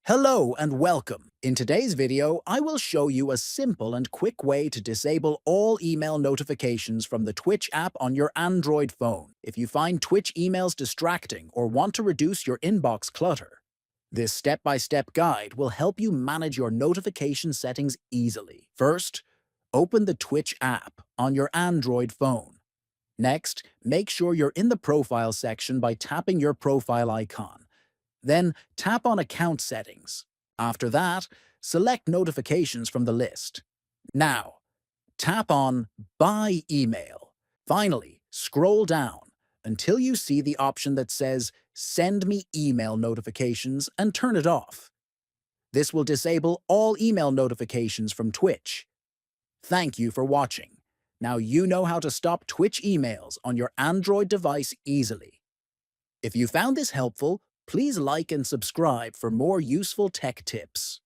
Hello and welcome. In today's video, I will show you a simple and quick way to disable all email notifications from the Twitch app on your Android phone if you find Twitch emails distracting or want to reduce your inbox clutter. This step-by-step guide will help you manage your notification settings easily. First, open the Twitch app on your Android phone. Next, make sure you're in the profile section by tapping your profile icon. Then tap on Account Settings. After that, select Notifications from the list. Now, tap on By Email. Finally, scroll down until you see the option that says Send me email notifications and turn it off. This will disable all email notifications from Twitch. Thank you for watching. Now you know how to stop Twitch emails on your Android device easily. If you found this helpful, please like and subscribe for more useful tech tips.